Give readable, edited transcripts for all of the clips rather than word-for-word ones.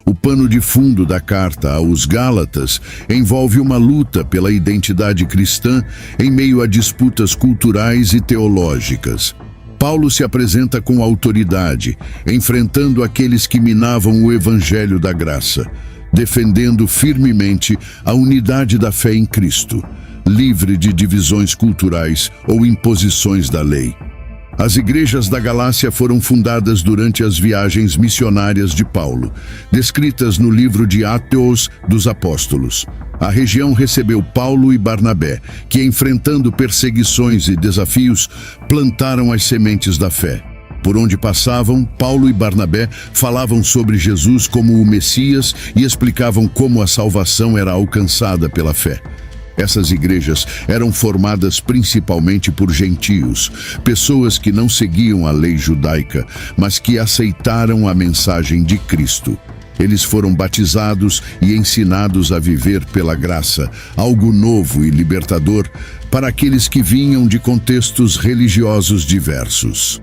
O pano de fundo da carta aos Gálatas envolve uma luta pela identidade cristã em meio a disputas culturais e teológicas. Paulo se apresenta com autoridade, enfrentando aqueles que minavam o evangelho da graça, defendendo firmemente a unidade da fé em Cristo, livre de divisões culturais ou imposições da lei. As igrejas da Galácia foram fundadas durante as viagens missionárias de Paulo, descritas no livro de Atos dos Apóstolos. A região recebeu Paulo e Barnabé, que, enfrentando perseguições e desafios, plantaram as sementes da fé. Por onde passavam, Paulo e Barnabé falavam sobre Jesus como o Messias e explicavam como a salvação era alcançada pela fé. Essas igrejas eram formadas principalmente por gentios, pessoas que não seguiam a lei judaica, mas que aceitaram a mensagem de Cristo. Eles foram batizados e ensinados a viver pela graça, algo novo e libertador para aqueles que vinham de contextos religiosos diversos.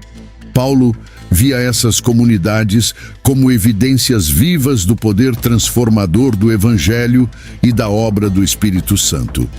Paulo via essas comunidades como evidências vivas do poder transformador do Evangelho e da obra do Espírito Santo.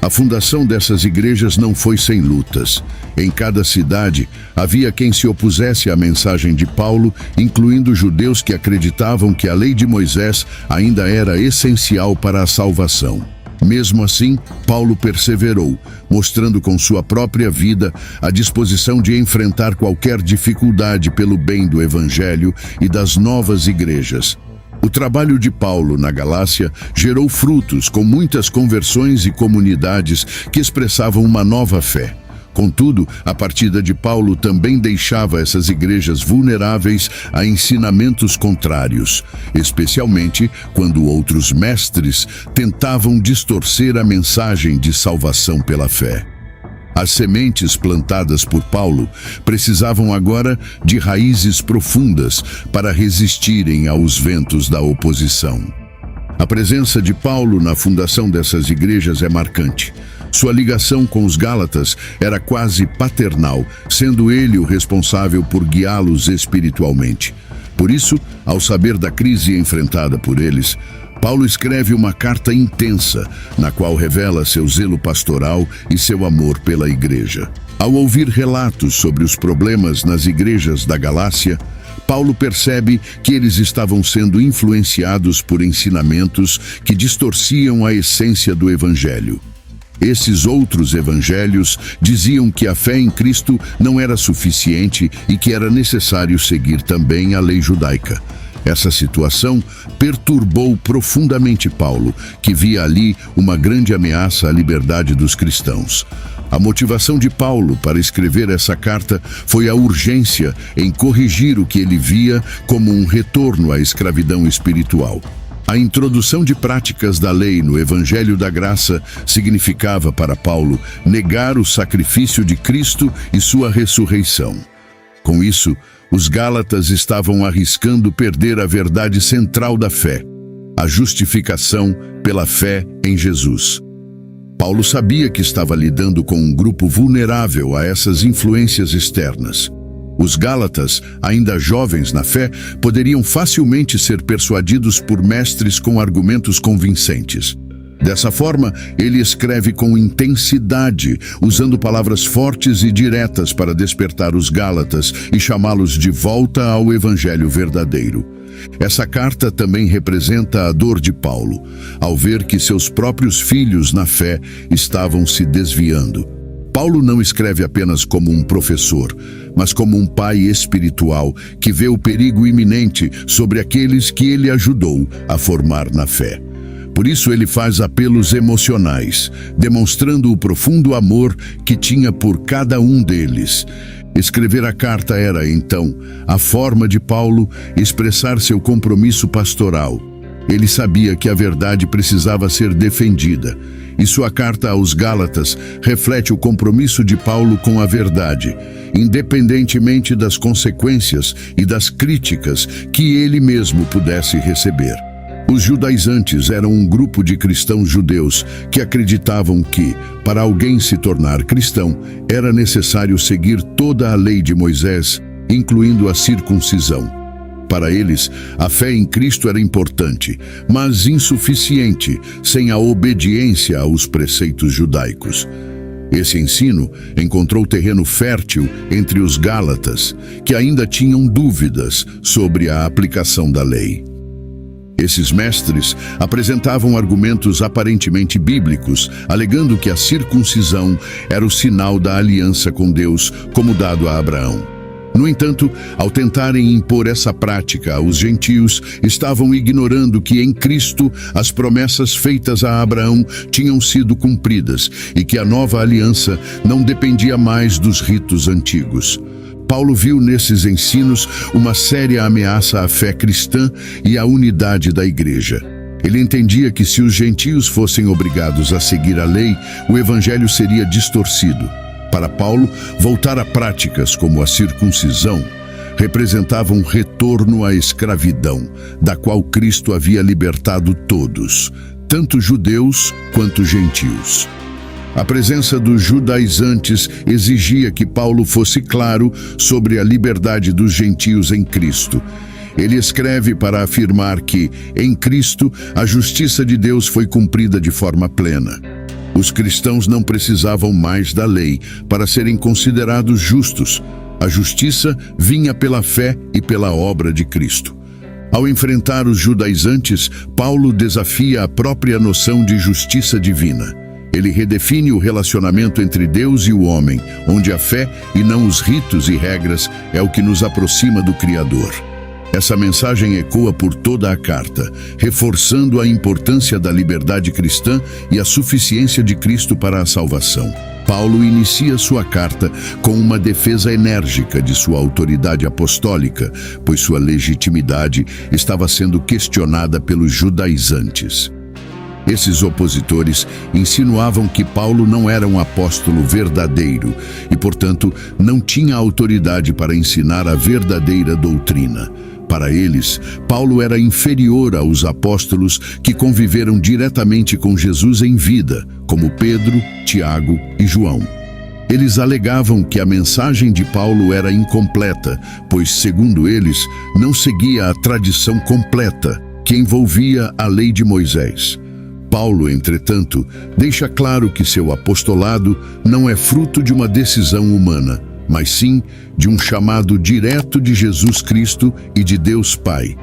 A fundação dessas igrejas não foi sem lutas. Em cada cidade, havia quem se opusesse à mensagem de Paulo, incluindo judeus que acreditavam que a lei de Moisés ainda era essencial para a salvação. Mesmo assim, Paulo perseverou, mostrando com sua própria vida a disposição de enfrentar qualquer dificuldade pelo bem do Evangelho e das novas igrejas. O trabalho de Paulo na Galácia gerou frutos com muitas conversões e comunidades que expressavam uma nova fé. Contudo, a partida de Paulo também deixava essas igrejas vulneráveis a ensinamentos contrários, especialmente quando outros mestres tentavam distorcer a mensagem de salvação pela fé. As sementes plantadas por Paulo precisavam agora de raízes profundas para resistirem aos ventos da oposição. A presença de Paulo na fundação dessas igrejas é marcante. Sua ligação com os Gálatas era quase paternal, sendo ele o responsável por guiá-los espiritualmente. Por isso, ao saber da crise enfrentada por eles, Paulo escreve uma carta intensa, na qual revela seu zelo pastoral e seu amor pela igreja. Ao ouvir relatos sobre os problemas nas igrejas da Galácia, Paulo percebe que eles estavam sendo influenciados por ensinamentos que distorciam a essência do Evangelho. Esses outros evangelhos diziam que a fé em Cristo não era suficiente e que era necessário seguir também a lei judaica. Essa situação perturbou profundamente Paulo, que via ali uma grande ameaça à liberdade dos cristãos. A motivação de Paulo para escrever essa carta foi a urgência em corrigir o que ele via como um retorno à escravidão espiritual. A introdução de práticas da lei no Evangelho da Graça significava para Paulo negar o sacrifício de Cristo e sua ressurreição. Com isso, os Gálatas estavam arriscando perder a verdade central da fé, a justificação pela fé em Jesus. Paulo sabia que estava lidando com um grupo vulnerável a essas influências externas. Os Gálatas, ainda jovens na fé, poderiam facilmente ser persuadidos por mestres com argumentos convincentes. Dessa forma, ele escreve com intensidade, usando palavras fortes e diretas para despertar os Gálatas e chamá-los de volta ao Evangelho verdadeiro. Essa carta também representa a dor de Paulo, ao ver que seus próprios filhos na fé estavam se desviando. Paulo não escreve apenas como um professor, mas como um pai espiritual que vê o perigo iminente sobre aqueles que ele ajudou a formar na fé. Por isso ele faz apelos emocionais, demonstrando o profundo amor que tinha por cada um deles. Escrever a carta era, então, a forma de Paulo expressar seu compromisso pastoral. Ele sabia que a verdade precisava ser defendida, e sua carta aos Gálatas reflete o compromisso de Paulo com a verdade, independentemente das consequências e das críticas que ele mesmo pudesse receber. Os judaizantes eram um grupo de cristãos judeus que acreditavam que, para alguém se tornar cristão, era necessário seguir toda a lei de Moisés, incluindo a circuncisão. Para eles, a fé em Cristo era importante, mas insuficiente sem a obediência aos preceitos judaicos. Esse ensino encontrou terreno fértil entre os gálatas, que ainda tinham dúvidas sobre a aplicação da lei. Esses mestres apresentavam argumentos aparentemente bíblicos, alegando que a circuncisão era o sinal da aliança com Deus, como dado a Abraão. No entanto, ao tentarem impor essa prática aos gentios, estavam ignorando que em Cristo as promessas feitas a Abraão tinham sido cumpridas e que a nova aliança não dependia mais dos ritos antigos. Paulo viu nesses ensinos uma séria ameaça à fé cristã e à unidade da igreja. Ele entendia que se os gentios fossem obrigados a seguir a lei, o evangelho seria distorcido. Para Paulo, voltar a práticas como a circuncisão representava um retorno à escravidão, da qual Cristo havia libertado todos, tanto judeus quanto gentios. A presença dos judaizantes exigia que Paulo fosse claro sobre a liberdade dos gentios em Cristo. Ele escreve para afirmar que, em Cristo, a justiça de Deus foi cumprida de forma plena. Os cristãos não precisavam mais da lei para serem considerados justos. A justiça vinha pela fé e pela obra de Cristo. Ao enfrentar os judaizantes, Paulo desafia a própria noção de justiça divina. Ele redefine o relacionamento entre Deus e o homem, onde a fé e não os ritos e regras é o que nos aproxima do Criador. Essa mensagem ecoa por toda a carta, reforçando a importância da liberdade cristã e a suficiência de Cristo para a salvação. Paulo inicia sua carta com uma defesa enérgica de sua autoridade apostólica, pois sua legitimidade estava sendo questionada pelos judaizantes. Esses opositores insinuavam que Paulo não era um apóstolo verdadeiro e, portanto, não tinha autoridade para ensinar a verdadeira doutrina. Para eles, Paulo era inferior aos apóstolos que conviveram diretamente com Jesus em vida, como Pedro, Tiago e João. Eles alegavam que a mensagem de Paulo era incompleta, pois, segundo eles, não seguia a tradição completa, que envolvia a lei de Moisés. Paulo, entretanto, deixa claro que seu apostolado não é fruto de uma decisão humana, mas sim de um chamado direto de Jesus Cristo e de Deus Pai.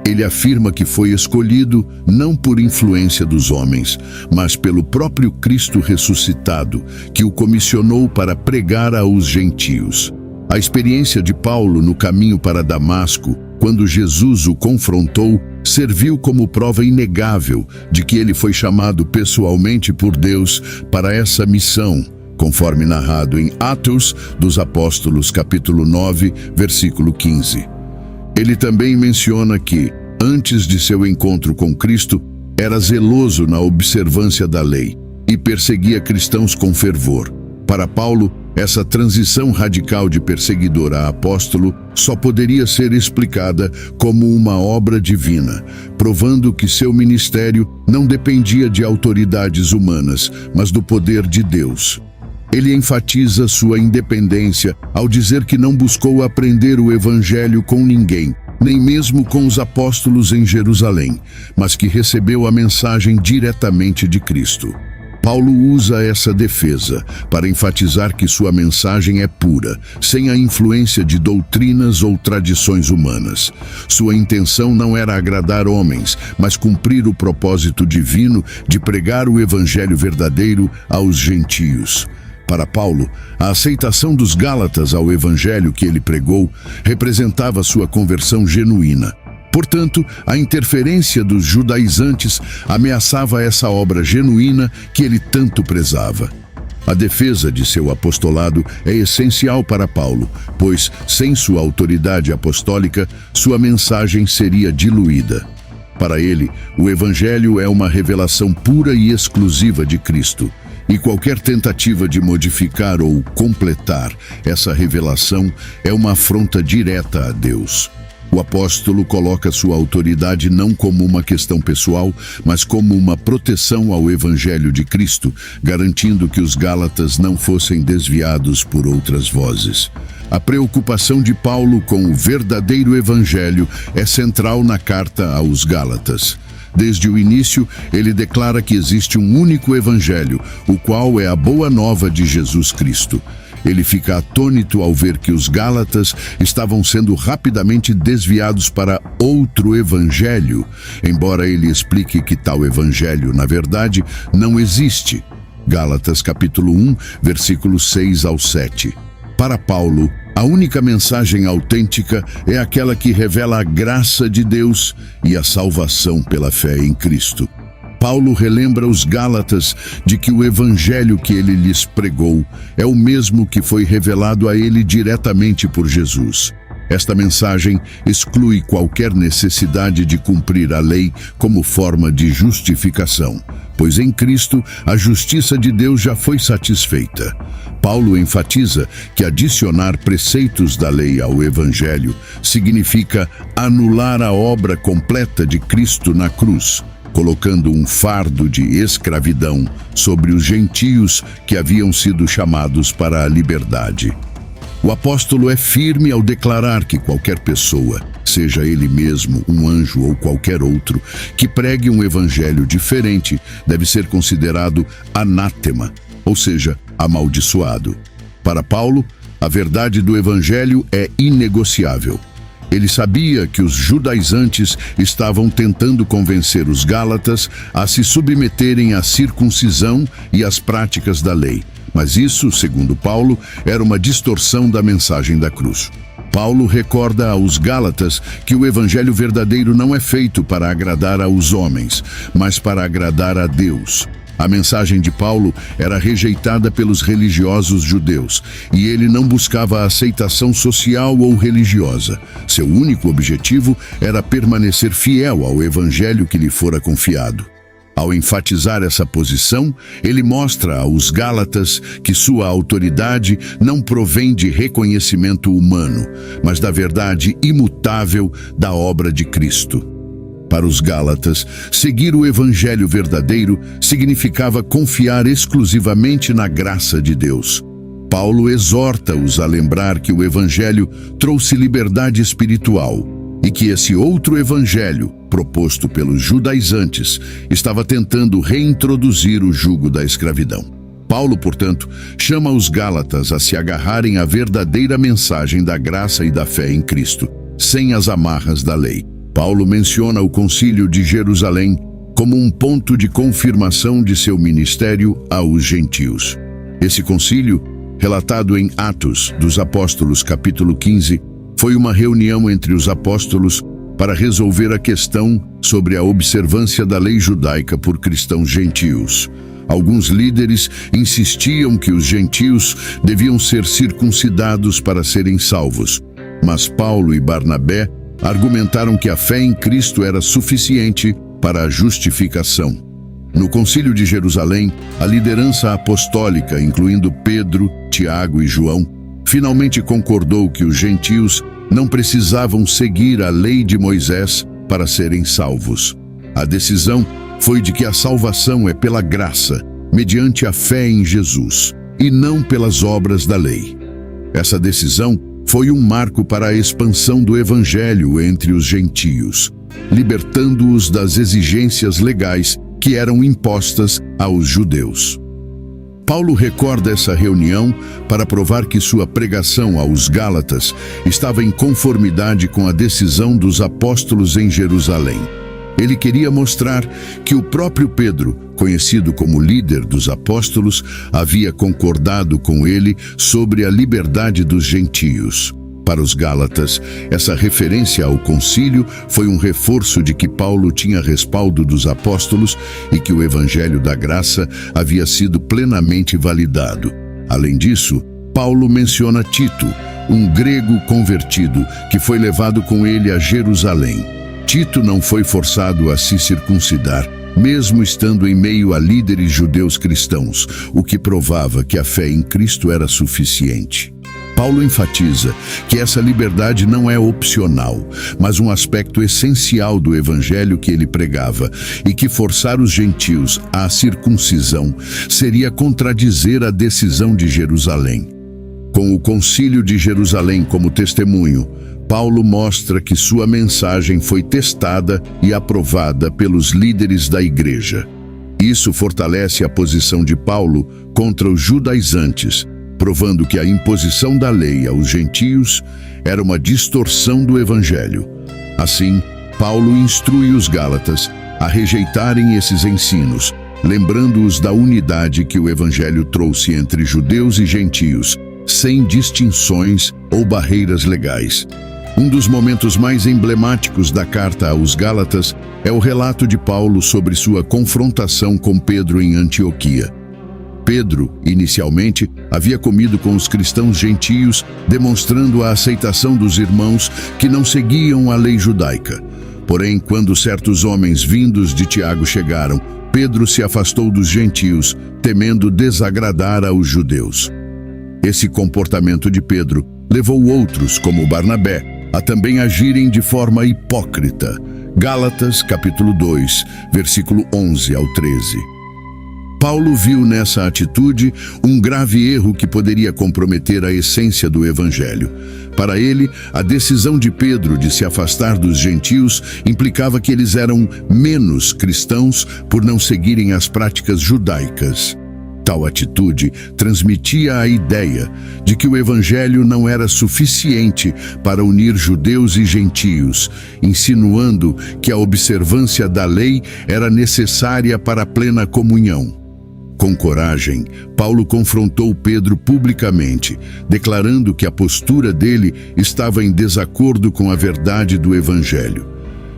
Ele afirma que foi escolhido não por influência dos homens, mas pelo próprio Cristo ressuscitado, que o comissionou para pregar aos gentios. A experiência de Paulo no caminho para Damasco, quando Jesus o confrontou, serviu como prova inegável de que ele foi chamado pessoalmente por Deus para essa missão, conforme narrado em Atos dos Apóstolos, capítulo 9, versículo 15. Ele também menciona que, antes de seu encontro com Cristo, era zeloso na observância da lei e perseguia cristãos com fervor. Para Paulo, essa transição radical de perseguidor a apóstolo só poderia ser explicada como uma obra divina, provando que seu ministério não dependia de autoridades humanas, mas do poder de Deus. Ele enfatiza sua independência ao dizer que não buscou aprender o evangelho com ninguém, nem mesmo com os apóstolos em Jerusalém, mas que recebeu a mensagem diretamente de Cristo. Paulo usa essa defesa para enfatizar que sua mensagem é pura, sem a influência de doutrinas ou tradições humanas. Sua intenção não era agradar homens, mas cumprir o propósito divino de pregar o evangelho verdadeiro aos gentios. Para Paulo, a aceitação dos Gálatas ao evangelho que ele pregou representava sua conversão genuína. Portanto, a interferência dos judaizantes ameaçava essa obra genuína que ele tanto prezava. A defesa de seu apostolado é essencial para Paulo, pois, sem sua autoridade apostólica, sua mensagem seria diluída. Para ele, o evangelho é uma revelação pura e exclusiva de Cristo, e qualquer tentativa de modificar ou completar essa revelação é uma afronta direta a Deus. O apóstolo coloca sua autoridade não como uma questão pessoal, mas como uma proteção ao Evangelho de Cristo, garantindo que os gálatas não fossem desviados por outras vozes. A preocupação de Paulo com o verdadeiro Evangelho é central na carta aos Gálatas. Desde o início, ele declara que existe um único Evangelho, o qual é a boa nova de Jesus Cristo. Ele fica atônito ao ver que os Gálatas estavam sendo rapidamente desviados para outro evangelho, embora ele explique que tal evangelho, na verdade, não existe. Gálatas capítulo 1, versículos 6 ao 7. Para Paulo, a única mensagem autêntica é aquela que revela a graça de Deus e a salvação pela fé em Cristo. Paulo relembra os Gálatas de que o evangelho que ele lhes pregou é o mesmo que foi revelado a ele diretamente por Jesus. Esta mensagem exclui qualquer necessidade de cumprir a lei como forma de justificação, pois em Cristo a justiça de Deus já foi satisfeita. Paulo enfatiza que adicionar preceitos da lei ao evangelho significa anular a obra completa de Cristo na cruz, colocando um fardo de escravidão sobre os gentios que haviam sido chamados para a liberdade. O apóstolo é firme ao declarar que qualquer pessoa, seja ele mesmo, um anjo ou qualquer outro, que pregue um evangelho diferente, deve ser considerado anátema, ou seja, amaldiçoado. Para Paulo, a verdade do evangelho é inegociável. Ele sabia que os judaizantes estavam tentando convencer os gálatas a se submeterem à circuncisão e às práticas da lei. Mas isso, segundo Paulo, era uma distorção da mensagem da cruz. Paulo recorda aos gálatas que o evangelho verdadeiro não é feito para agradar aos homens, mas para agradar a Deus. A mensagem de Paulo era rejeitada pelos religiosos judeus, e ele não buscava a aceitação social ou religiosa. Seu único objetivo era permanecer fiel ao evangelho que lhe fora confiado. Ao enfatizar essa posição, ele mostra aos gálatas que sua autoridade não provém de reconhecimento humano, mas da verdade imutável da obra de Cristo. Para os gálatas, seguir o evangelho verdadeiro significava confiar exclusivamente na graça de Deus. Paulo exorta-os a lembrar que o evangelho trouxe liberdade espiritual e que esse outro evangelho, proposto pelos judaizantes, estava tentando reintroduzir o jugo da escravidão. Paulo, portanto, chama os gálatas a se agarrarem à verdadeira mensagem da graça e da fé em Cristo, sem as amarras da lei. Paulo menciona o Concílio de Jerusalém como um ponto de confirmação de seu ministério aos gentios. Esse concílio, relatado em Atos dos Apóstolos capítulo 15, foi uma reunião entre os apóstolos para resolver a questão sobre a observância da lei judaica por cristãos gentios. Alguns líderes insistiam que os gentios deviam ser circuncidados para serem salvos, mas Paulo e Barnabé argumentaram que a fé em Cristo era suficiente para a justificação. No Concílio de Jerusalém, a liderança apostólica, incluindo Pedro, Tiago e João, finalmente concordou que os gentios não precisavam seguir a lei de Moisés para serem salvos. A decisão foi de que a salvação é pela graça, mediante a fé em Jesus, e não pelas obras da lei. Essa decisão foi um marco para a expansão do evangelho entre os gentios, libertando-os das exigências legais que eram impostas aos judeus. Paulo recorda essa reunião para provar que sua pregação aos gálatas estava em conformidade com a decisão dos apóstolos em Jerusalém. Ele queria mostrar que o próprio Pedro, conhecido como líder dos apóstolos, havia concordado com ele sobre a liberdade dos gentios. Para os gálatas, essa referência ao concílio foi um reforço de que Paulo tinha respaldo dos apóstolos e que o evangelho da graça havia sido plenamente validado. Além disso, Paulo menciona Tito, um grego convertido que foi levado com ele a Jerusalém. Tito não foi forçado a se circuncidar, mesmo estando em meio a líderes judeus cristãos, o que provava que a fé em Cristo era suficiente. Paulo enfatiza que essa liberdade não é opcional, mas um aspecto essencial do evangelho que ele pregava, e que forçar os gentios à circuncisão seria contradizer a decisão de Jerusalém. Com o Concílio de Jerusalém como testemunho, Paulo mostra que sua mensagem foi testada e aprovada pelos líderes da igreja. Isso fortalece a posição de Paulo contra os judaizantes, provando que a imposição da lei aos gentios era uma distorção do evangelho. Assim, Paulo instrui os gálatas a rejeitarem esses ensinos, lembrando-os da unidade que o evangelho trouxe entre judeus e gentios, sem distinções ou barreiras legais. Um dos momentos mais emblemáticos da carta aos Gálatas é o relato de Paulo sobre sua confrontação com Pedro em Antioquia. Pedro, inicialmente, havia comido com os cristãos gentios, demonstrando a aceitação dos irmãos que não seguiam a lei judaica. Porém, quando certos homens vindos de Tiago chegaram, Pedro se afastou dos gentios, temendo desagradar aos judeus. Esse comportamento de Pedro levou outros, como Barnabé, a também agirem de forma hipócrita. Gálatas, capítulo 2, versículo 11 ao 13. Paulo viu nessa atitude um grave erro que poderia comprometer a essência do evangelho. Para ele, a decisão de Pedro de se afastar dos gentios implicava que eles eram menos cristãos por não seguirem as práticas judaicas. Tal atitude transmitia a ideia de que o evangelho não era suficiente para unir judeus e gentios, insinuando que a observância da lei era necessária para a plena comunhão. Com coragem, Paulo confrontou Pedro publicamente, declarando que a postura dele estava em desacordo com a verdade do evangelho.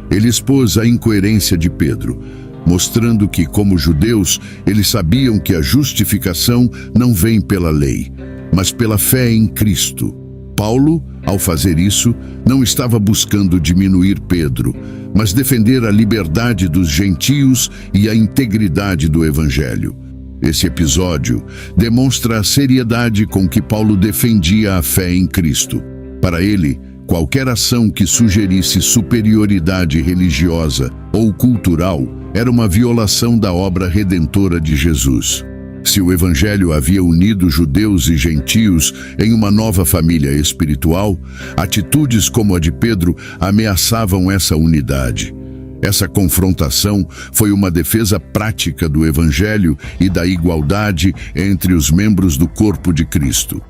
Ele expôs a incoerência de Pedro, mostrando que, como judeus, eles sabiam que a justificação não vem pela lei, mas pela fé em Cristo. Paulo, ao fazer isso, não estava buscando diminuir Pedro, mas defender a liberdade dos gentios e a integridade do evangelho. Esse episódio demonstra a seriedade com que Paulo defendia a fé em Cristo. Para ele, qualquer ação que sugerisse superioridade religiosa ou cultural era uma violação da obra redentora de Jesus. Se o evangelho havia unido judeus e gentios em uma nova família espiritual, atitudes como a de Pedro ameaçavam essa unidade. Essa confrontação foi uma defesa prática do evangelho e da igualdade entre os membros do corpo de Cristo.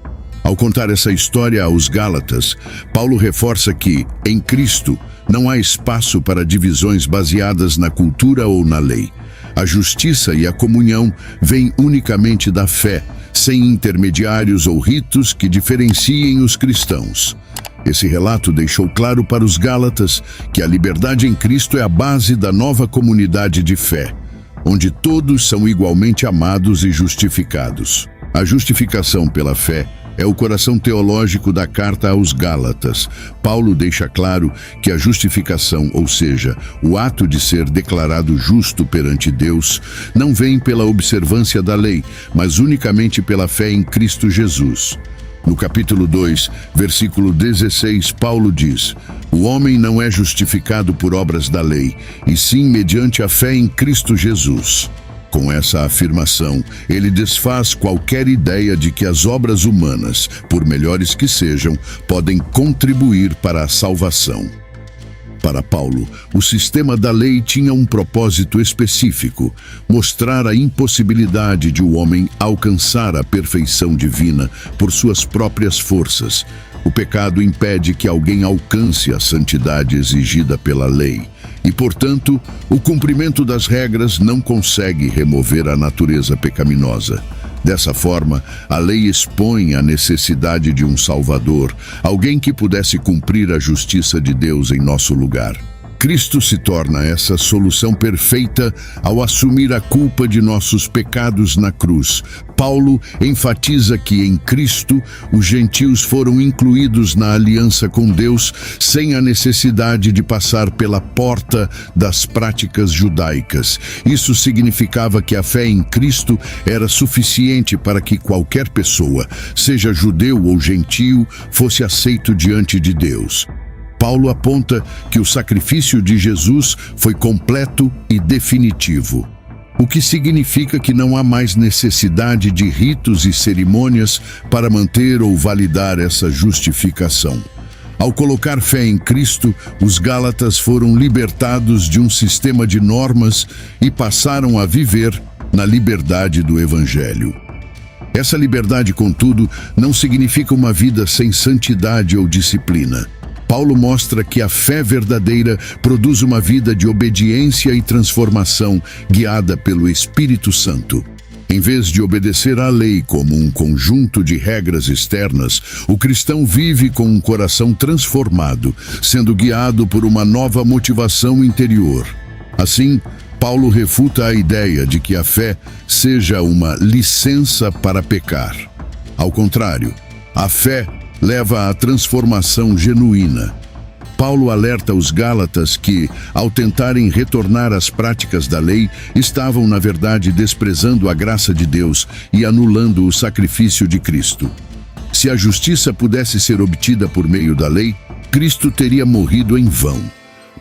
Ao contar essa história aos Gálatas, Paulo reforça que, em Cristo, não há espaço para divisões baseadas na cultura ou na lei. A justiça e a comunhão vêm unicamente da fé, sem intermediários ou ritos que diferenciem os cristãos. Esse relato deixou claro para os Gálatas que a liberdade em Cristo é a base da nova comunidade de fé, onde todos são igualmente amados e justificados. A justificação pela fé é o coração teológico da carta aos Gálatas. Paulo deixa claro que a justificação, ou seja, o ato de ser declarado justo perante Deus, não vem pela observância da lei, mas unicamente pela fé em Cristo Jesus. No capítulo 2, versículo 16, Paulo diz: "O homem não é justificado por obras da lei, e sim mediante a fé em Cristo Jesus." Com essa afirmação, ele desfaz qualquer ideia de que as obras humanas, por melhores que sejam, podem contribuir para a salvação. Para Paulo, o sistema da lei tinha um propósito específico: mostrar a impossibilidade de o homem alcançar a perfeição divina por suas próprias forças. O pecado impede que alguém alcance a santidade exigida pela lei. E, portanto, o cumprimento das regras não consegue remover a natureza pecaminosa. Dessa forma, a lei expõe a necessidade de um Salvador, alguém que pudesse cumprir a justiça de Deus em nosso lugar. Cristo se torna essa solução perfeita ao assumir a culpa de nossos pecados na cruz. Paulo enfatiza que em Cristo os gentios foram incluídos na aliança com Deus sem a necessidade de passar pela porta das práticas judaicas. Isso significava que a fé em Cristo era suficiente para que qualquer pessoa, seja judeu ou gentio, fosse aceito diante de Deus. Paulo aponta que o sacrifício de Jesus foi completo e definitivo, o que significa que não há mais necessidade de ritos e cerimônias para manter ou validar essa justificação. Ao colocar fé em Cristo, os Gálatas foram libertados de um sistema de normas e passaram a viver na liberdade do Evangelho. Essa liberdade, contudo, não significa uma vida sem santidade ou disciplina. Paulo mostra que a fé verdadeira produz uma vida de obediência e transformação guiada pelo Espírito Santo. Em vez de obedecer à lei como um conjunto de regras externas, o cristão vive com um coração transformado, sendo guiado por uma nova motivação interior. Assim, Paulo refuta a ideia de que a fé seja uma licença para pecar. Ao contrário, a fé leva à transformação genuína. Paulo alerta os Gálatas que, ao tentarem retornar às práticas da lei, estavam, na verdade, desprezando a graça de Deus e anulando o sacrifício de Cristo. Se a justiça pudesse ser obtida por meio da lei, Cristo teria morrido em vão.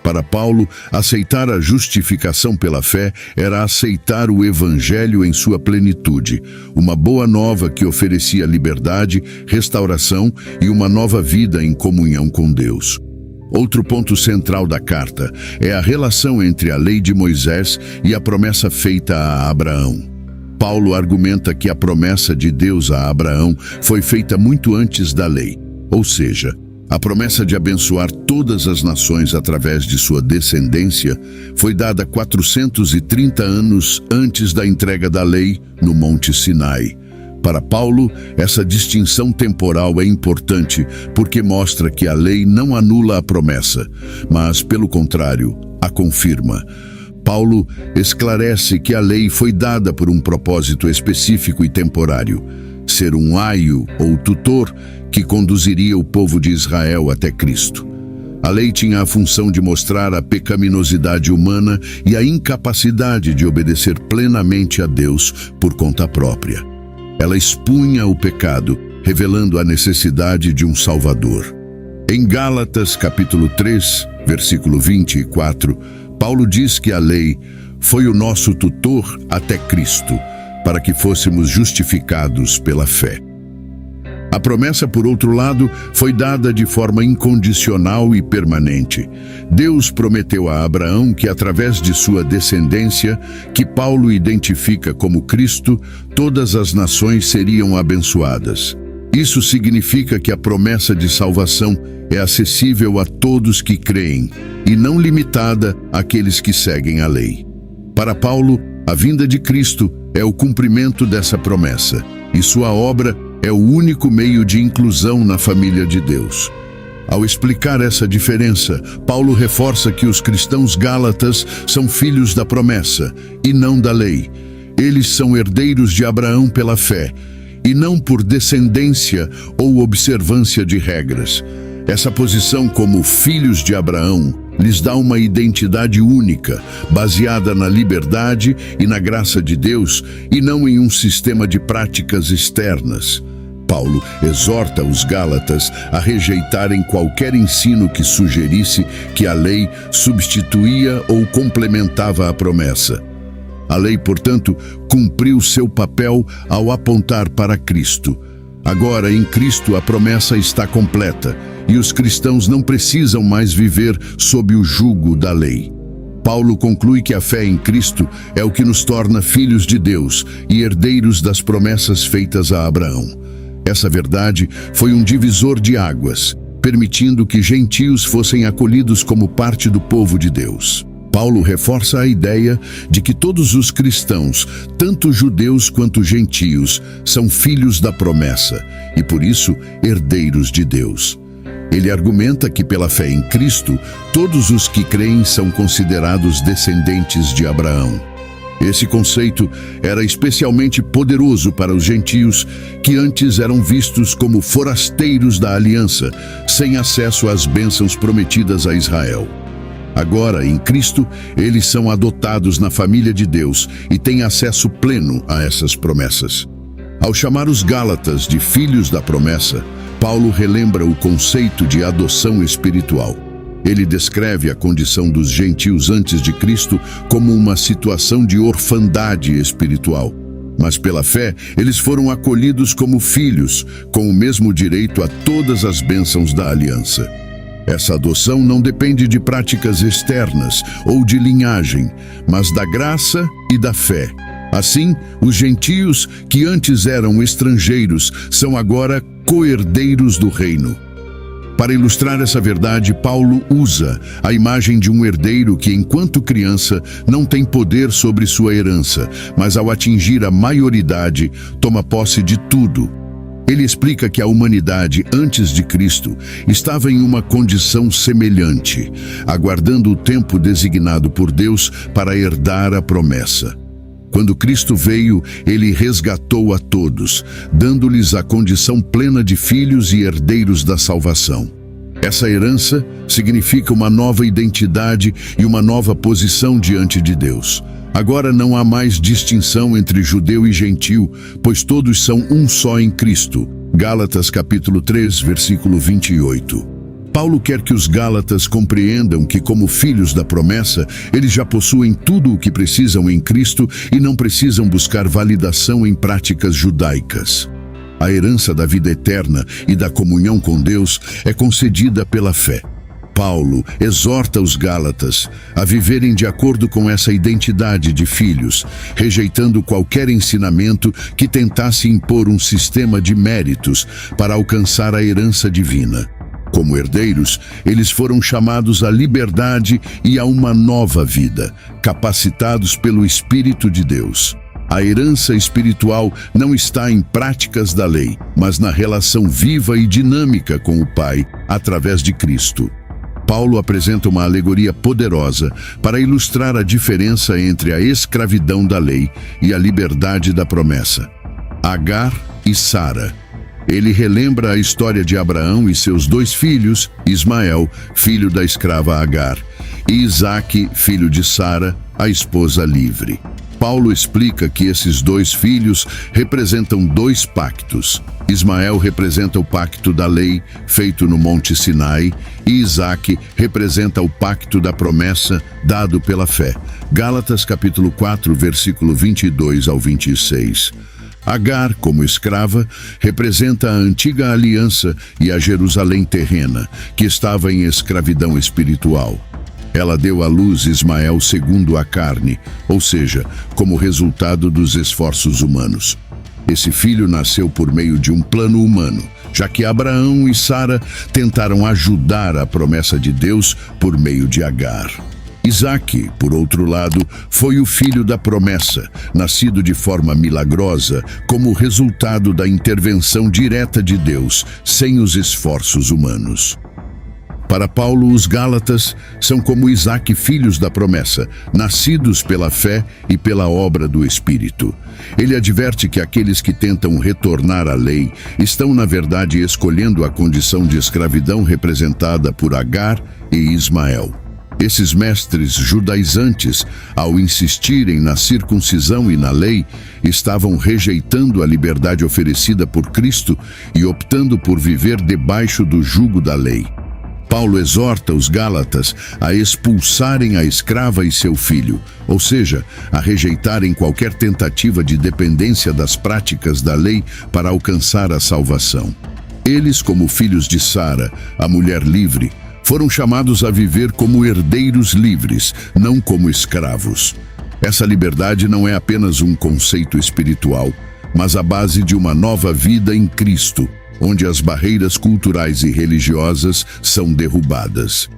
Para Paulo, aceitar a justificação pela fé era aceitar o Evangelho em sua plenitude, uma boa nova que oferecia liberdade, restauração e uma nova vida em comunhão com Deus. Outro ponto central da carta é a relação entre a lei de Moisés e a promessa feita a Abraão. Paulo argumenta que a promessa de Deus a Abraão foi feita muito antes da lei, ou seja, a promessa de abençoar todas as nações através de sua descendência foi dada 430 anos antes da entrega da lei no Monte Sinai. Para Paulo, essa distinção temporal é importante porque mostra que a lei não anula a promessa, mas, pelo contrário, a confirma. Paulo esclarece que a lei foi dada por um propósito específico e temporário: ser um aio ou tutor que conduziria o povo de Israel até Cristo. A lei tinha a função de mostrar a pecaminosidade humana e a incapacidade de obedecer plenamente a Deus por conta própria. Ela expunha o pecado, revelando a necessidade de um Salvador. Em Gálatas, capítulo 3, versículo 24, Paulo diz que a lei foi o nosso tutor até Cristo, para que fôssemos justificados pela fé. A promessa, por outro lado, foi dada de forma incondicional e permanente. Deus prometeu a Abraão que, através de sua descendência, que Paulo identifica como Cristo, todas as nações seriam abençoadas. Isso significa que a promessa de salvação é acessível a todos que creem, e não limitada àqueles que seguem a lei. Para Paulo, a vinda de Cristo é o cumprimento dessa promessa, e sua obra é o único meio de inclusão na família de Deus. Ao explicar essa diferença, Paulo reforça que os cristãos gálatas são filhos da promessa e não da lei. Eles são herdeiros de Abraão pela fé, e não por descendência ou observância de regras. Essa posição como filhos de Abraão lhes dá uma identidade única, baseada na liberdade e na graça de Deus, e não em um sistema de práticas externas. Paulo exorta os Gálatas a rejeitarem qualquer ensino que sugerisse que a lei substituía ou complementava a promessa. A lei, portanto, cumpriu seu papel ao apontar para Cristo. Agora, em Cristo, a promessa está completa, e os cristãos não precisam mais viver sob o jugo da lei. Paulo conclui que a fé em Cristo é o que nos torna filhos de Deus e herdeiros das promessas feitas a Abraão. Essa verdade foi um divisor de águas, permitindo que gentios fossem acolhidos como parte do povo de Deus. Paulo reforça a ideia de que todos os cristãos, tanto judeus quanto gentios, são filhos da promessa e, por isso, herdeiros de Deus. Ele argumenta que pela fé em Cristo, todos os que creem são considerados descendentes de Abraão. Esse conceito era especialmente poderoso para os gentios, que antes eram vistos como forasteiros da aliança, sem acesso às bênçãos prometidas a Israel. Agora, em Cristo, eles são adotados na família de Deus e têm acesso pleno a essas promessas. Ao chamar os Gálatas de filhos da promessa, Paulo relembra o conceito de adoção espiritual. Ele descreve a condição dos gentios antes de Cristo como uma situação de orfandade espiritual. Mas pela fé, eles foram acolhidos como filhos, com o mesmo direito a todas as bênçãos da aliança. Essa adoção não depende de práticas externas ou de linhagem, mas da graça e da fé. Assim, os gentios, que antes eram estrangeiros, são agora co-herdeiros do reino. Para ilustrar essa verdade, Paulo usa a imagem de um herdeiro que, enquanto criança, não tem poder sobre sua herança, mas ao atingir a maioridade, toma posse de tudo. Ele explica que a humanidade, antes de Cristo, estava em uma condição semelhante, aguardando o tempo designado por Deus para herdar a promessa. Quando Cristo veio, ele resgatou a todos, dando-lhes a condição plena de filhos e herdeiros da salvação. Essa herança significa uma nova identidade e uma nova posição diante de Deus. Agora não há mais distinção entre judeu e gentil, pois todos são um só em Cristo. Gálatas capítulo 3, versículo 28. Paulo quer que os Gálatas compreendam que, como filhos da promessa, eles já possuem tudo o que precisam em Cristo e não precisam buscar validação em práticas judaicas. A herança da vida eterna e da comunhão com Deus é concedida pela fé. Paulo exorta os Gálatas a viverem de acordo com essa identidade de filhos, rejeitando qualquer ensinamento que tentasse impor um sistema de méritos para alcançar a herança divina. Como herdeiros, eles foram chamados à liberdade e a uma nova vida, capacitados pelo Espírito de Deus. A herança espiritual não está em práticas da lei, mas na relação viva e dinâmica com o Pai, através de Cristo. Paulo apresenta uma alegoria poderosa para ilustrar a diferença entre a escravidão da lei e a liberdade da promessa. Agar e Sara. Ele relembra a história de Abraão e seus 2 filhos, Ismael, filho da escrava Agar, e Isaque, filho de Sara, a esposa livre. Paulo explica que esses 2 filhos representam 2 pactos. Ismael representa o pacto da lei, feito no Monte Sinai, e Isaque representa o pacto da promessa, dado pela fé. Gálatas capítulo 4, versículo 22 ao 26. Agar, como escrava, representa a antiga aliança e a Jerusalém terrena, que estava em escravidão espiritual. Ela deu à luz Ismael segundo a carne, ou seja, como resultado dos esforços humanos. Esse filho nasceu por meio de um plano humano, já que Abraão e Sara tentaram ajudar a promessa de Deus por meio de Agar. Isaque, por outro lado, foi o filho da promessa, nascido de forma milagrosa, como resultado da intervenção direta de Deus, sem os esforços humanos. Para Paulo, os Gálatas são como Isaque, filhos da promessa, nascidos pela fé e pela obra do Espírito. Ele adverte que aqueles que tentam retornar à lei estão, na verdade, escolhendo a condição de escravidão representada por Agar e Ismael. Esses mestres judaizantes, ao insistirem na circuncisão e na lei, estavam rejeitando a liberdade oferecida por Cristo e optando por viver debaixo do jugo da lei. Paulo exorta os Gálatas a expulsarem a escrava e seu filho, ou seja, a rejeitarem qualquer tentativa de dependência das práticas da lei para alcançar a salvação. Eles, como filhos de Sara, a mulher livre, foram chamados a viver como herdeiros livres, não como escravos. Essa liberdade não é apenas um conceito espiritual, mas a base de uma nova vida em Cristo, onde as barreiras culturais e religiosas são derrubadas.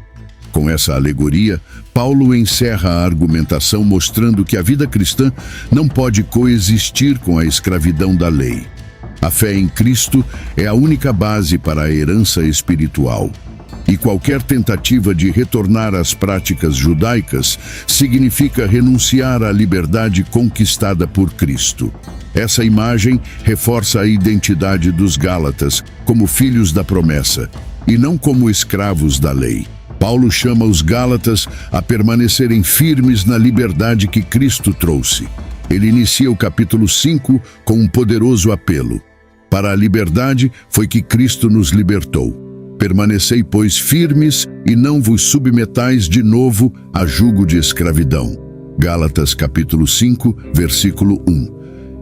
Com essa alegoria, Paulo encerra a argumentação mostrando que a vida cristã não pode coexistir com a escravidão da lei. A fé em Cristo é a única base para a herança espiritual. e qualquer tentativa de retornar às práticas judaicas significa renunciar à liberdade conquistada por Cristo. Essa imagem reforça a identidade dos Gálatas como filhos da promessa, e não como escravos da lei. Paulo chama os Gálatas a permanecerem firmes na liberdade que Cristo trouxe. Ele inicia o capítulo 5 com um poderoso apelo. Para a liberdade foi que Cristo nos libertou. Permanecei, pois, firmes e não vos submetais de novo a jugo de escravidão. Gálatas capítulo 5, versículo 1.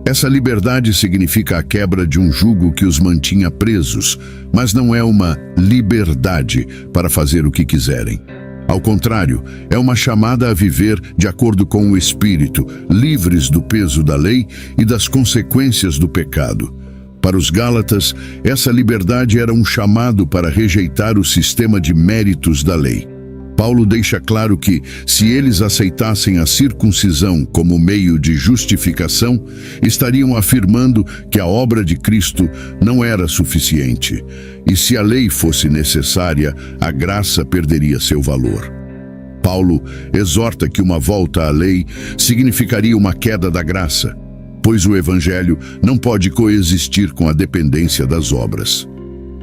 Essa liberdade significa a quebra de um jugo que os mantinha presos, mas não é uma liberdade para fazer o que quiserem. Ao contrário, é uma chamada a viver de acordo com o Espírito, livres do peso da lei e das consequências do pecado. Para os Gálatas, essa liberdade era um chamado para rejeitar o sistema de méritos da lei. Paulo deixa claro que, se eles aceitassem a circuncisão como meio de justificação, estariam afirmando que a obra de Cristo não era suficiente. E se a lei fosse necessária, a graça perderia seu valor. Paulo exorta que uma volta à lei significaria uma queda da graça, pois o Evangelho não pode coexistir com a dependência das obras.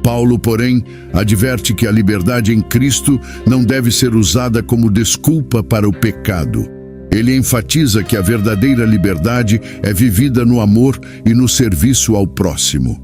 Paulo, porém, adverte que a liberdade em Cristo não deve ser usada como desculpa para o pecado. Ele enfatiza que a verdadeira liberdade é vivida no amor e no serviço ao próximo.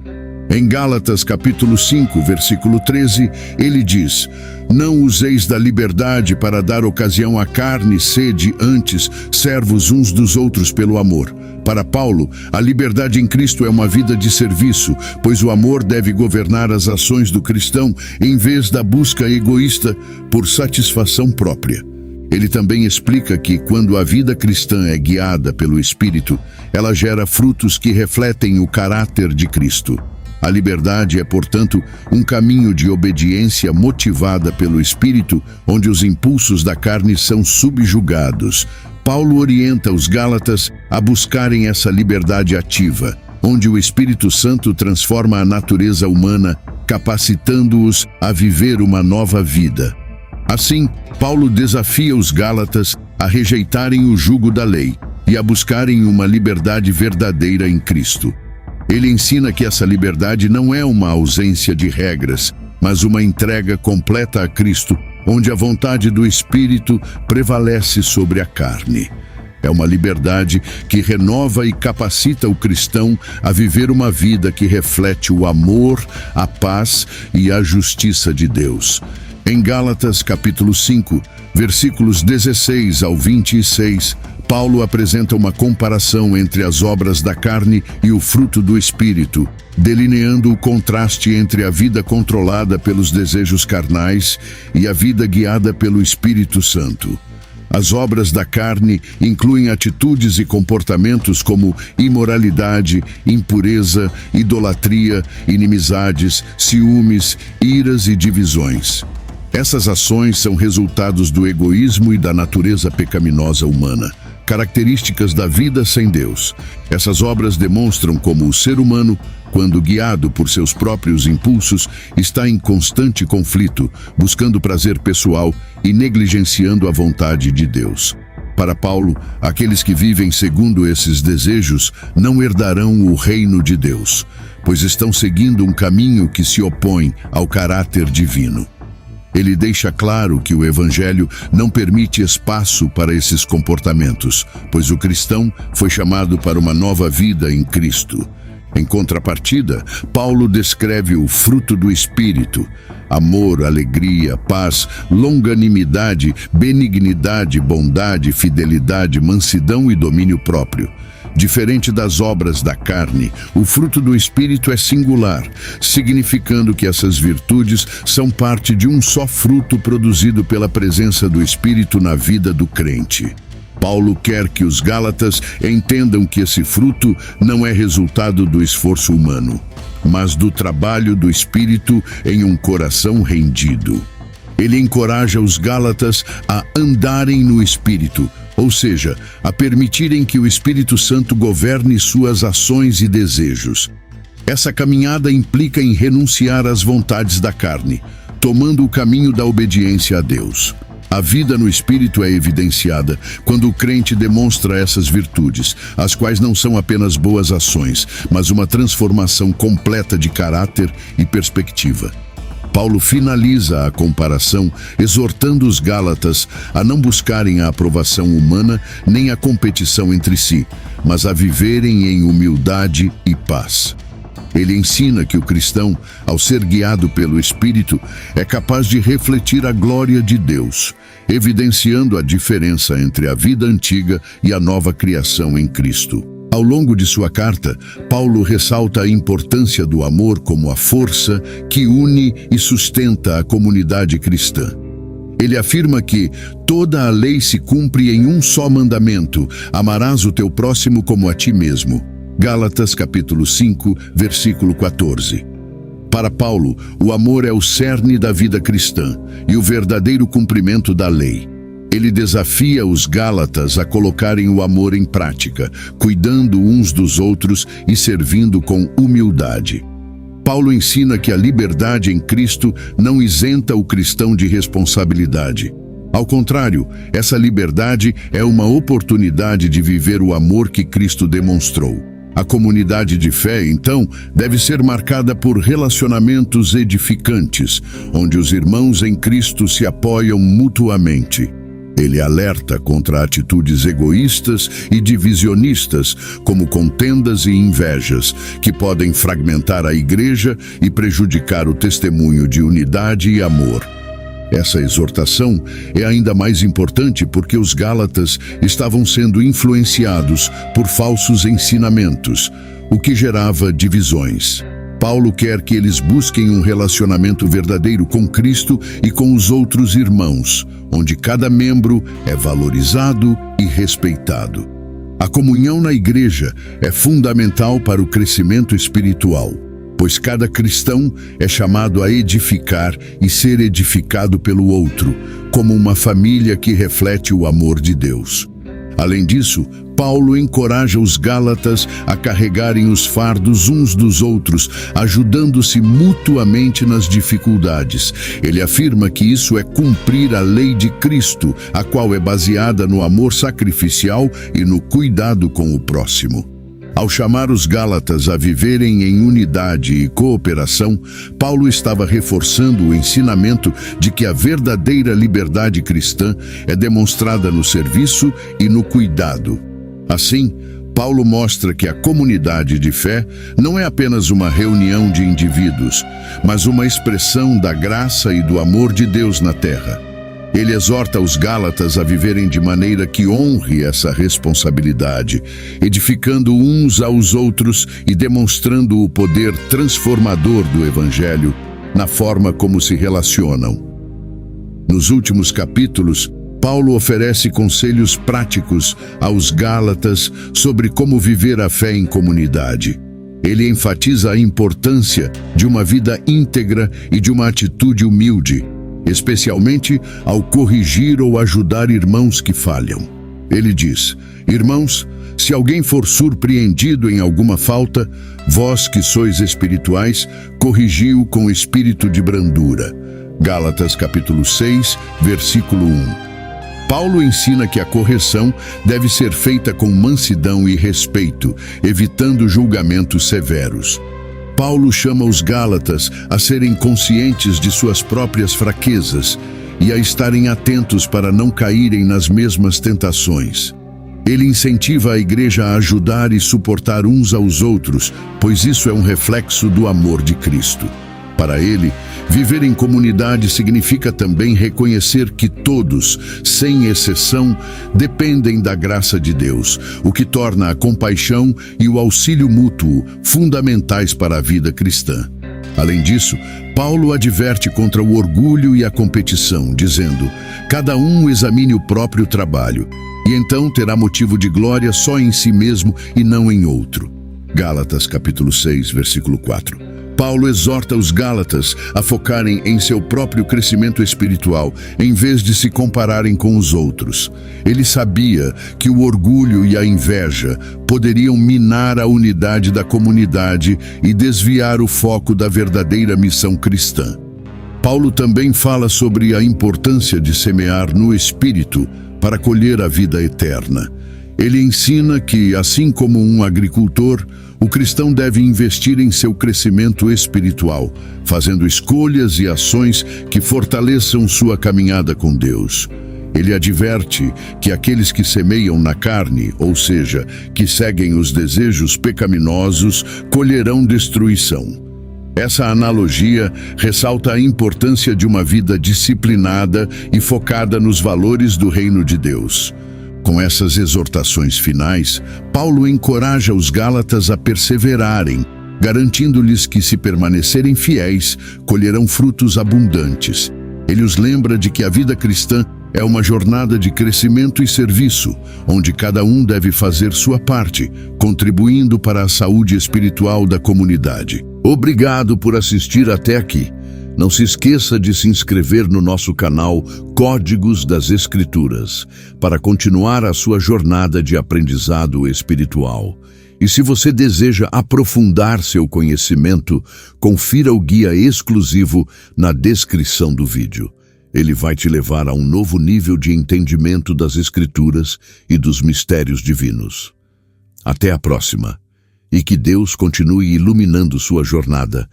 Em Gálatas capítulo 5, versículo 13, ele diz: Não useis da liberdade para dar ocasião à carne e sede, antes servos uns dos outros pelo amor. Para Paulo, a liberdade em Cristo é uma vida de serviço, pois o amor deve governar as ações do cristão em vez da busca egoísta por satisfação própria. Ele também explica que, quando a vida cristã é guiada pelo Espírito, ela gera frutos que refletem o caráter de Cristo. A liberdade é, portanto, um caminho de obediência motivada pelo Espírito, onde os impulsos da carne são subjugados. Paulo orienta os Gálatas a buscarem essa liberdade ativa, onde o Espírito Santo transforma a natureza humana, capacitando-os a viver uma nova vida. Assim, Paulo desafia os Gálatas a rejeitarem o jugo da lei e a buscarem uma liberdade verdadeira em Cristo. Ele ensina que essa liberdade não é uma ausência de regras, mas uma entrega completa a Cristo, onde a vontade do Espírito prevalece sobre a carne. É uma liberdade que renova e capacita o cristão a viver uma vida que reflete o amor, a paz e a justiça de Deus. Em Gálatas capítulo 5, versículos 16 ao 26, Paulo apresenta uma comparação entre as obras da carne e o fruto do Espírito, delineando o contraste entre a vida controlada pelos desejos carnais e a vida guiada pelo Espírito Santo. As obras da carne incluem atitudes e comportamentos como imoralidade, impureza, idolatria, inimizades, ciúmes, iras e divisões. Essas ações são resultados do egoísmo e da natureza pecaminosa humana, características da vida sem Deus. Essas obras demonstram como o ser humano, quando guiado por seus próprios impulsos, está em constante conflito, buscando prazer pessoal e negligenciando a vontade de Deus. Para Paulo, aqueles que vivem segundo esses desejos não herdarão o reino de Deus, pois estão seguindo um caminho que se opõe ao caráter divino. Ele deixa claro que o Evangelho não permite espaço para esses comportamentos, pois o cristão foi chamado para uma nova vida em Cristo. Em contrapartida, Paulo descreve o fruto do Espírito: amor, alegria, paz, longanimidade, benignidade, bondade, fidelidade, mansidão e domínio próprio. Diferente das obras da carne, o fruto do Espírito é singular, significando que essas virtudes são parte de um só fruto produzido pela presença do Espírito na vida do crente. Paulo quer que os Gálatas entendam que esse fruto não é resultado do esforço humano, mas do trabalho do Espírito em um coração rendido. Ele encoraja os Gálatas a andarem no Espírito, ou seja, a permitirem que o Espírito Santo governe suas ações e desejos. Essa caminhada implica em renunciar às vontades da carne, tomando o caminho da obediência a Deus. A vida no Espírito é evidenciada quando o crente demonstra essas virtudes, as quais não são apenas boas ações, mas uma transformação completa de caráter e perspectiva. Paulo finaliza a comparação exortando os Gálatas a não buscarem a aprovação humana nem a competição entre si, mas a viverem em humildade e paz. Ele ensina que o cristão, ao ser guiado pelo Espírito, é capaz de refletir a glória de Deus, evidenciando a diferença entre a vida antiga e a nova criação em Cristo. Ao longo de sua carta, Paulo ressalta a importância do amor como a força que une e sustenta a comunidade cristã. Ele afirma que toda a lei se cumpre em um só mandamento: amarás o teu próximo como a ti mesmo. Gálatas capítulo 5, versículo 14. Para Paulo, o amor é o cerne da vida cristã e o verdadeiro cumprimento da lei. Ele desafia os Gálatas a colocarem o amor em prática, cuidando uns dos outros e servindo com humildade. Paulo ensina que a liberdade em Cristo não isenta o cristão de responsabilidade. Ao contrário, essa liberdade é uma oportunidade de viver o amor que Cristo demonstrou. A comunidade de fé, então, deve ser marcada por relacionamentos edificantes, onde os irmãos em Cristo se apoiam mutuamente. Ele alerta contra atitudes egoístas e divisionistas, como contendas e invejas, que podem fragmentar a igreja e prejudicar o testemunho de unidade e amor. Essa exortação é ainda mais importante porque os Gálatas estavam sendo influenciados por falsos ensinamentos, o que gerava divisões. Paulo quer que eles busquem um relacionamento verdadeiro com Cristo e com os outros irmãos, onde cada membro é valorizado e respeitado. A comunhão na igreja é fundamental para o crescimento espiritual, pois cada cristão é chamado a edificar e ser edificado pelo outro, como uma família que reflete o amor de Deus. Além disso, Paulo encoraja os Gálatas a carregarem os fardos uns dos outros, ajudando-se mutuamente nas dificuldades. Ele afirma que isso é cumprir a lei de Cristo, a qual é baseada no amor sacrificial e no cuidado com o próximo. Ao chamar os Gálatas a viverem em unidade e cooperação, Paulo estava reforçando o ensinamento de que a verdadeira liberdade cristã é demonstrada no serviço e no cuidado. Assim, Paulo mostra que a comunidade de fé não é apenas uma reunião de indivíduos, mas uma expressão da graça e do amor de Deus na terra. Ele exorta os Gálatas a viverem de maneira que honre essa responsabilidade, edificando uns aos outros e demonstrando o poder transformador do Evangelho na forma como se relacionam. Nos últimos capítulos, Paulo oferece conselhos práticos aos Gálatas sobre como viver a fé em comunidade. Ele enfatiza a importância de uma vida íntegra e de uma atitude humilde, especialmente ao corrigir ou ajudar irmãos que falham. Ele diz: irmãos, se alguém for surpreendido em alguma falta, vós que sois espirituais, corrigi-o com espírito de brandura. Gálatas capítulo 6, versículo 1. Paulo ensina que a correção deve ser feita com mansidão e respeito, evitando julgamentos severos. Paulo chama os Gálatas a serem conscientes de suas próprias fraquezas e a estarem atentos para não caírem nas mesmas tentações. Ele incentiva a igreja a ajudar e suportar uns aos outros, pois isso é um reflexo do amor de Cristo. Para ele, viver em comunidade significa também reconhecer que todos, sem exceção, dependem da graça de Deus, o que torna a compaixão e o auxílio mútuo fundamentais para a vida cristã. Além disso, Paulo adverte contra o orgulho e a competição, dizendo: cada um examine o próprio trabalho, e então terá motivo de glória só em si mesmo e não em outro. Gálatas capítulo 6, versículo 4. Paulo exorta os Gálatas a focarem em seu próprio crescimento espiritual, em vez de se compararem com os outros. Ele sabia que o orgulho e a inveja poderiam minar a unidade da comunidade e desviar o foco da verdadeira missão cristã. Paulo também fala sobre a importância de semear no Espírito para colher a vida eterna. Ele ensina que, assim como um agricultor, o cristão deve investir em seu crescimento espiritual, fazendo escolhas e ações que fortaleçam sua caminhada com Deus. Ele adverte que aqueles que semeiam na carne, ou seja, que seguem os desejos pecaminosos, colherão destruição. Essa analogia ressalta a importância de uma vida disciplinada e focada nos valores do reino de Deus. Com essas exortações finais, Paulo encoraja os Gálatas a perseverarem, garantindo-lhes que, se permanecerem fiéis, colherão frutos abundantes. Ele os lembra de que a vida cristã é uma jornada de crescimento e serviço, onde cada um deve fazer sua parte, contribuindo para a saúde espiritual da comunidade. Obrigado por assistir até aqui. Não se esqueça de se inscrever no nosso canal Códigos das Escrituras para continuar a sua jornada de aprendizado espiritual. E se você deseja aprofundar seu conhecimento, confira o guia exclusivo na descrição do vídeo. Ele vai te levar a um novo nível de entendimento das Escrituras e dos mistérios divinos. Até a próxima, e que Deus continue iluminando sua jornada